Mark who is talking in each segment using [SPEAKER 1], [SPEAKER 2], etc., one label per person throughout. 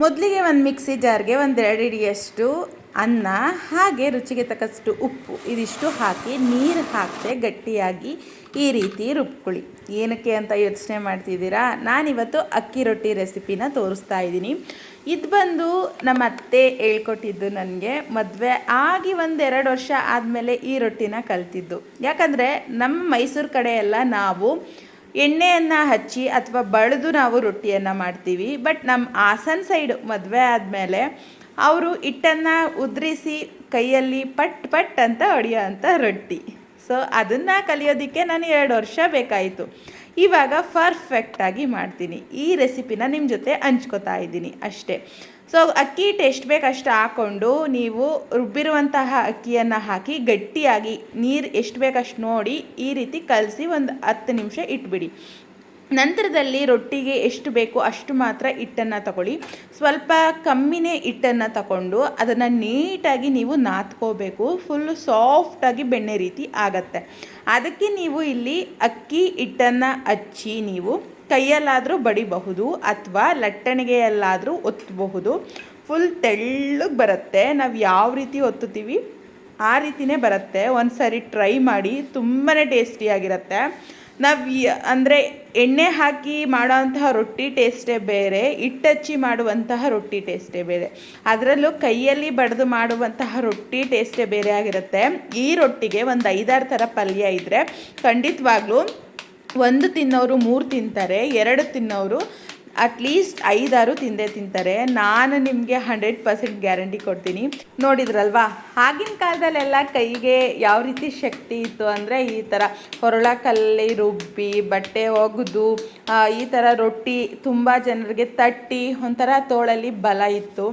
[SPEAKER 1] ಮೊದಲಿಗೆ ಒಂದು ಮಿಕ್ಸಿ ಜಾರ್ಗೆ ಒಂದೆರಡು ಹಿಡಿಯಷ್ಟು ಅನ್ನ, ಹಾಗೆ ರುಚಿಗೆ ತಕ್ಕಷ್ಟು ಉಪ್ಪು ಇದಿಷ್ಟು ಹಾಕಿ ನೀರು ಹಾಕದೆ ಗಟ್ಟಿಯಾಗಿ ಈ ರೀತಿ ರುಬ್ಕೊಳ್ಳಿ. ಏನಕ್ಕೆ ಅಂತ ಯೋಚನೆ ಮಾಡ್ತಿದ್ದೀರಾ? ನಾನಿವತ್ತು ಅಕ್ಕಿ ರೊಟ್ಟಿ ರೆಸಿಪಿನ ತೋರಿಸ್ತಾ ಇದ್ದೀನಿ. ಇದು ಬಂದು ನಮ್ಮ ಅತ್ತೆ ಹೇಳ್ಕೊಟ್ಟಿದ್ದು. ನನಗೆ ಮದುವೆ ಆಗಿ 1-2 ವರ್ಷ ಆದಮೇಲೆ ಈ ರೊಟ್ಟಿನ ಕಲ್ತಿದ್ದು. ಯಾಕಂದರೆ ನಮ್ಮ ಮೈಸೂರು ಕಡೆ ಎಲ್ಲ ನಾವು ಎಣ್ಣೆಯನ್ನು ಹಚ್ಚಿ ಅಥವಾ ಬಳಿದು ನಾವು ರೊಟ್ಟಿಯನ್ನು ಮಾಡ್ತೀವಿ. ಬಟ್ ನಮ್ಮ ಹಾಸನ ಸೈಡು ಮದುವೆ ಆದಮೇಲೆ ಅವರು ಹಿಟ್ಟನ್ನು ಉದುರಿಸಿ ಕೈಯಲ್ಲಿ ಪಟ್ ಪಟ್ ಅಂತ ಹೊಡೆಯೋ ಅಂಥ ರೊಟ್ಟಿ. ಸೊ ಅದನ್ನು ಕಲಿಯೋದಕ್ಕೆ ನಾನು 2 ವರ್ಷ ಬೇಕಾಯಿತು. ಇವಾಗ ಪರ್ಫೆಕ್ಟಾಗಿ ಮಾಡ್ತೀನಿ. ಈ ರೆಸಿಪಿನ ನಿಮ್ಮ ಜೊತೆ ಹಂಚ್ಕೋತಾ ಇದ್ದೀನಿ ಅಷ್ಟೇ. ಸೊ ಅಕ್ಕಿ ಹಿಟ್ಟು ಎಷ್ಟು ಬೇಕಷ್ಟು ಹಾಕ್ಕೊಂಡು ನೀವು ರುಬ್ಬಿರುವಂತಹ ಅಕ್ಕಿಯನ್ನು ಹಾಕಿ ಗಟ್ಟಿಯಾಗಿ ನೀರು ಎಷ್ಟು ಬೇಕಷ್ಟು ನೋಡಿ ಈ ರೀತಿ ಕಲಸಿ ಒಂದು 10 ನಿಮಿಷ ಇಟ್ಬಿಡಿ. ನಂತರದಲ್ಲಿ ರೊಟ್ಟಿಗೆ ಎಷ್ಟು ಬೇಕು ಅಷ್ಟು ಮಾತ್ರ ಹಿಟ್ಟನ್ನು ತಗೊಳ್ಳಿ. ಸ್ವಲ್ಪ ಕಮ್ಮಿನೇ ಹಿಟ್ಟನ್ನು ತಗೊಂಡು ಅದನ್ನು ನೀಟಾಗಿ ನೀವು ನಾದ್ಕೋಬೇಕು. ಫುಲ್ಲು ಸಾಫ್ಟಾಗಿ ಬೆಣ್ಣೆ ರೀತಿ ಆಗತ್ತೆ. ಅದಕ್ಕೆ ನೀವು ಇಲ್ಲಿ ಅಕ್ಕಿ ಹಿಟ್ಟನ್ನು ಹಚ್ಚಿ ನೀವು ಕೈಯಲ್ಲಾದರೂ ಬಡಿಬಹುದು ಅಥವಾ ಲಟ್ಟಣಿಗೆಯಲ್ಲಾದರೂ ಒತ್ತಬಹುದು. ಫುಲ್ ತೆಳ್ಳಗೆ ಬರುತ್ತೆ. ನಾವು ಯಾವ ರೀತಿ ಒತ್ತುತ್ತೀವಿ ಆ ರೀತಿಯೇ ಬರುತ್ತೆ. ಒಂದು ಸರಿ ಟ್ರೈ ಮಾಡಿ, ತುಂಬಾ ಟೇಸ್ಟಿಯಾಗಿರುತ್ತೆ. ನಾವು ಅಂದರೆ ಎಣ್ಣೆ ಹಾಕಿ ಮಾಡೋವಂತಹ ರೊಟ್ಟಿ ಟೇಸ್ಟೇ ಬೇರೆ, ಹಿಟ್ಟಚ್ಚಿ ಮಾಡುವಂತಹ ರೊಟ್ಟಿ ಟೇಸ್ಟೇ ಬೇರೆ. ಅದರಲ್ಲೂ ಕೈಯಲ್ಲಿ ಬಡಿದು ಮಾಡುವಂತಹ ರೊಟ್ಟಿ ಟೇಸ್ಟೇ ಬೇರೆ ಆಗಿರುತ್ತೆ. ಈ ರೊಟ್ಟಿಗೆ ಒಂದು 5-6 ಥರ ಪಲ್ಯ ಇದ್ದರೆ ಖಂಡಿತವಾಗ್ಲೂ 1 ತಿನ್ನೋರು 3 ತಿಂತಾರೆ, 2 ತಿನ್ನೋರು ಅಟ್ಲೀಸ್ಟ್ 5-6 ತಿಂದೇ ತಿಂತಾರೆ. ನಾನು ನಿಮಗೆ 100% ಗ್ಯಾರಂಟಿ ಕೊಡ್ತೀನಿ. ನೋಡಿದ್ರಲ್ವಾ, ಆಗಿನ ಕಾಲದಲ್ಲೆಲ್ಲ ಕೈಗೆ ಯಾವ ರೀತಿ ಶಕ್ತಿ ಇತ್ತು ಅಂದರೆ ಈ ಥರ ಹೊರಳಕಲ್ಲಿ ರುಬ್ಬಿ ಬಟ್ಟೆ ಒಗೆದು ಈ ಥರ ರೊಟ್ಟಿ ತುಂಬ ಜನರಿಗೆ ತಟ್ಟಿ ಒಂಥರ ತೋಳಲ್ಲಿ ಬಲ ಇತ್ತು.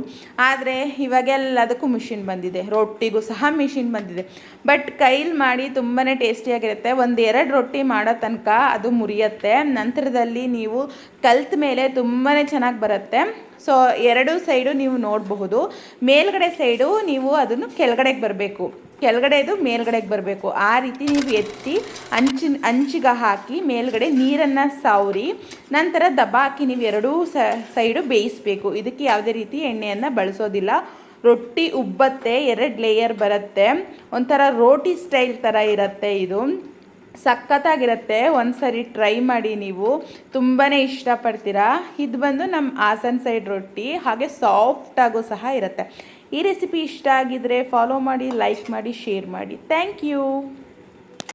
[SPEAKER 1] ಆದರೆ ಇವಾಗೆಲ್ಲದಕ್ಕೂ ಮಿಷಿನ್ ಬಂದಿದೆ, ರೊಟ್ಟಿಗೂ ಸಹ ಮಿಷಿನ್ ಬಂದಿದೆ. ಬಟ್ ಕೈಲಿ ಮಾಡಿ ತುಂಬಾ ಟೇಸ್ಟಿಯಾಗಿರುತ್ತೆ. 1-2 ರೊಟ್ಟಿ ಮಾಡೋ ತನಕ ಅದು ಮುರಿಯುತ್ತೆ. ನಂತರದಲ್ಲಿ ನೀವು ಕಲ್ತ ಮೇಲೆ ತುಂಬಾ ಚೆನ್ನಾಗಿ ಬರುತ್ತೆ. ಸೊ 2 ಸೈಡು ನೀವು ನೋಡಬಹುದು. ಮೇಲ್ಗಡೆ ಸೈಡು ನೀವು ಅದನ್ನು ಕೆಳಗಡೆಗೆ ಬರಬೇಕು, ಕೆಳಗಡೆದು ಮೇಲ್ಗಡೆಗೆ ಬರಬೇಕು. ಆ ರೀತಿ ನೀವು ಎತ್ತಿ ಅಂಚಿಗೆ ಹಾಕಿ ಮೇಲ್ಗಡೆ ನೀರನ್ನು ಸವರಿ ನಂತರ ದಬ್ಬ ಹಾಕಿ ನೀವು 2 ಸೈಡು ಬೇಯಿಸಬೇಕು. ಇದಕ್ಕೆ ಯಾವುದೇ ರೀತಿ ಎಣ್ಣೆಯನ್ನು ಬಳಸೋದಿಲ್ಲ. ರೊಟ್ಟಿ ಉಬ್ಬತ್ತೆ, 2 ಲೇಯರ್ ಬರುತ್ತೆ. ಒಂಥರ ರೋಟಿ ಸ್ಟೈಲ್ ಥರ ಇರುತ್ತೆ. ಇದು ಸಖತ್ತಾಗಿರುತ್ತೆ. ಒಂದು ಸರಿ ಟ್ರೈ ಮಾಡಿ, ನೀವು ತುಂಬಾ ಇಷ್ಟಪಡ್ತೀರಾ. ಇದು ಬಂದು ನಮ್ಮ ಹಾಸನ ಸೈಡ್ ರೊಟ್ಟಿ, ಹಾಗೆ ಸಾಫ್ಟಾಗೂ ಸಹ ಇರುತ್ತೆ. ಈ ರೆಸಿಪಿ ಇಷ್ಟ ಆಗಿದ್ರೆ ಫಾಲೋ ಮಾಡಿ, ಲೈಕ್ ಮಾಡಿ, ಶೇರ್ ಮಾಡಿ. Thank you.